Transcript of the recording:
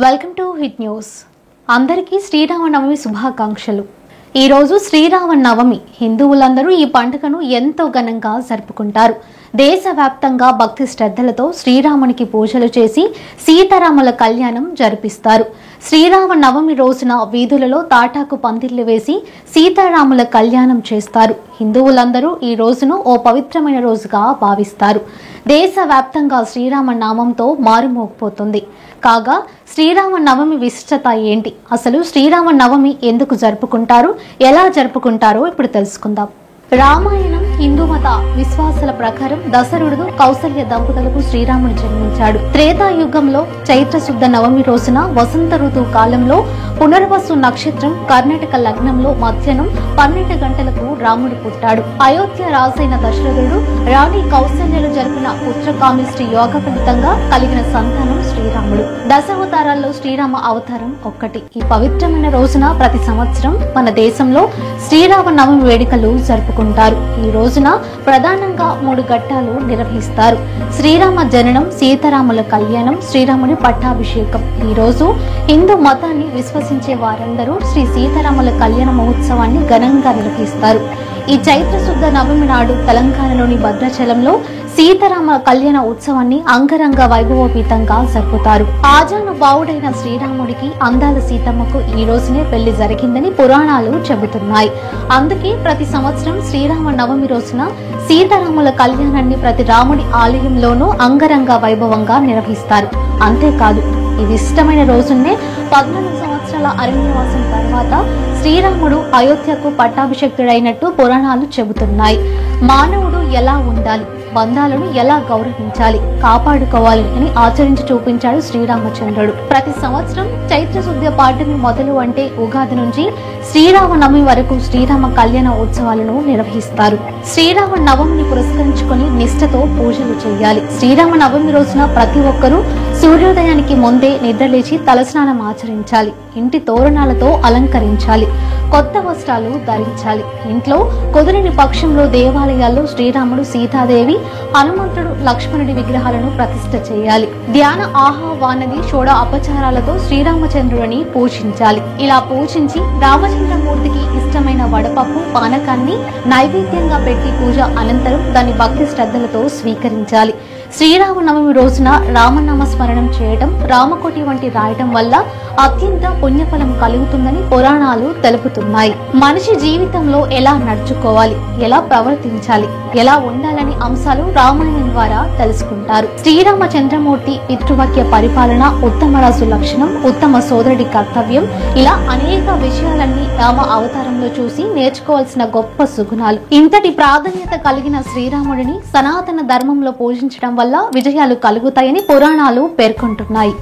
Welcome to hit news. అందరికీ శ్రీరామనవమి శుభాకాంక్షలు. ఈ రోజు శ్రీరామనవమి. హిందువులందరూ ఈ పండుగను ఎంతో ఘనంగా జరుపుకుంటారు. దేశవ్యాప్తంగా భక్తి శ్రద్ధలతో శ్రీరామునికి పూజలు చేసి సీతారాముల కళ్యాణం జరిపిస్తారు. శ్రీరామనవమి రోజున వీధులలో తాటాకు పందిళ్లు వేసి సీతారాముల కళ్యాణం చేస్తారు. హిందువులందరూ ఈ రోజును ఓ పవిత్రమైన రోజుగా భావిస్తారు. దేశవ్యాప్తంగా శ్రీరామ నామంతో మారుమోగిపోతుంది. కాగా శ్రీరామ నవమి విశిష్టత ఏంటి, అసలు శ్రీరామ నవమి ఎందుకు జరుపుకుంటారు, ఎలా జరుపుకుంటారో ఇప్పుడు తెలుసుకుందాం. రామాయణం హిందూ మత విశ్వాసాల ప్రకారం దశరథుడు కౌసల్య దంపతులకు శ్రీరాముడు జన్మించాడు. త్రేతాయుగంలో చైత్ర శుద్ధ నవమి రోజున వసంత ఋతువు కాలంలో పునర్వసు నక్షత్రం కర్ణాటక లగ్నంలో మధ్యాహ్నం 12 గంటలకు రాముడు పుట్టాడు. అయోధ్య రాజైన దశరథుడు రాణి కౌసల్యలు జరిపిన పుత్రకామిష్టి యోగ ఫలితంగా కలిగిన సంతానం శ్రీరాముడు. దశావతారాల్లో శ్రీరామ అవతారం ఒక్కటి. ఈ పవిత్రమైన రోజున ప్రతి సంవత్సరం మన దేశంలో శ్రీరామ నవమి వేడుకలు జరుపుకుంటారు. ఈ రోజున ప్రధానంగా 3 ఘట్టాలు నిర్వహిస్తారు. శ్రీరామ జననం, సీతారాముల కళ్యాణం, శ్రీరాముని పట్టాభిషేకం. ఈ రోజు హిందూ మతాన్ని విశ్వసించే వారందరూ శ్రీ సీతారాముల కళ్యాణ మహోత్సవాన్ని ఘనంగా నిర్వహిస్తారు. ఈ చైత్ర శుద్ధ నవమి నాడు తెలంగాణలోని భద్రాచలంలో సీతారామ కళ్యాణ ఉత్సవాన్ని అంగరంగ వైభవోపేతంగా జరుపుతారు. ఆజానుబావుడైన శ్రీరాముడికి అందాల సీతమ్మకు ఈ రోజునే పెళ్లి జరిగిందని పురాణాలు చెబుతున్నాయి. అందుకే ప్రతి సంవత్సరం శ్రీరామ నవమి రోజున సీతారాముల కళ్యాణాన్ని ప్రతి రాముడి ఆలయంలోనూ అంగరంగ వైభవంగా నిర్వహిస్తారు. అంతేకాదు, ఈ విశిష్టమైన రోజునే 14 సంవత్సరాల అరణ్యవాసం తర్వాత శ్రీరాముడు అయోధ్యకు పట్టాభిషిక్తుడైనట్టు పురాణాలు చెబుతున్నాయి. మానవుడు ఎలా ఉండాలి, బంధాలను ఎలా గౌరవించాలి, కాపాడుకోవాలి అని ఆచరించి చూపించాడు శ్రీరామచంద్రుడు. ప్రతి సంవత్సరం చైత్ర శుద్ధ పాడ్యమి మొదలు అంటే ఉగాది నుంచి శ్రీరామ నవమి వరకు శ్రీరామ కళ్యాణ ఉత్సవాలను నిర్వహిస్తారు. శ్రీరామ నవమిని పురస్కరించుకుని నిష్ఠతో పూజలు చేయాలి. శ్రీరామ నవమి రోజున ప్రతి ఒక్కరూ సూర్యోదయానికి ముందే నిద్రలేచి తలస్నానం ఆచరించాలి. ఇంటి తోరణాలతో అలంకరించాలి. కొత్త వస్త్రాలు ధరించాలి. ఇంట్లో కుదిరిని పక్షంలో దేవాలయాల్లో శ్రీరాముడు, సీతాదేవి, హనుమంతుడు, లక్ష్మణుడి విగ్రహాలను ప్రతిష్ఠ చేయాలి. ధ్యాన ఆహ్వానది షోడ అపచారాలతో శ్రీరామచంద్రుడిని పూజించాలి. ఇలా పూజించి రామచంద్రమూర్తికి ఇష్టమైన వడపప్పు, పానకాన్ని నైవేద్యంగా పెట్టి పూజ అనంతరం దాన్ని భక్తి శ్రద్ధలతో స్వీకరించాలి. శ్రీరామనవమి రోజున రామనామ స్మరణం చేయడం, రామకోటి వంటి రాయటం వల్ల అత్యంత పుణ్యఫలం కలుగుతుందని పురాణాలు తెలుపుతున్నాయి. మనిషి జీవితంలో ఎలా నడుచుకోవాలి, ఎలా ప్రవర్తించాలి, ఎలా ఉండాలని అంశాలు రామాయణం ద్వారా తెలుసుకుంటారు. శ్రీరామచంద్రమూర్తి పితృవాక్య పరిపాలన, ఉత్తమ రాజు లక్షణం, ఉత్తమ సోదరుడి కర్తవ్యం, ఇలా అనేక విషయాలన్నీ రామ అవతారంలో చూసి నేర్చుకోవాల్సిన గొప్ప సుగుణాలు. ఇంతటి ప్రాధాన్యత కలిగిన శ్రీరాముడిని సనాతన ధర్మంలో పూజించడం వల్ల విజయాలు కలుగుతాయని పురాణాలు పేర్కొంటున్నాయి.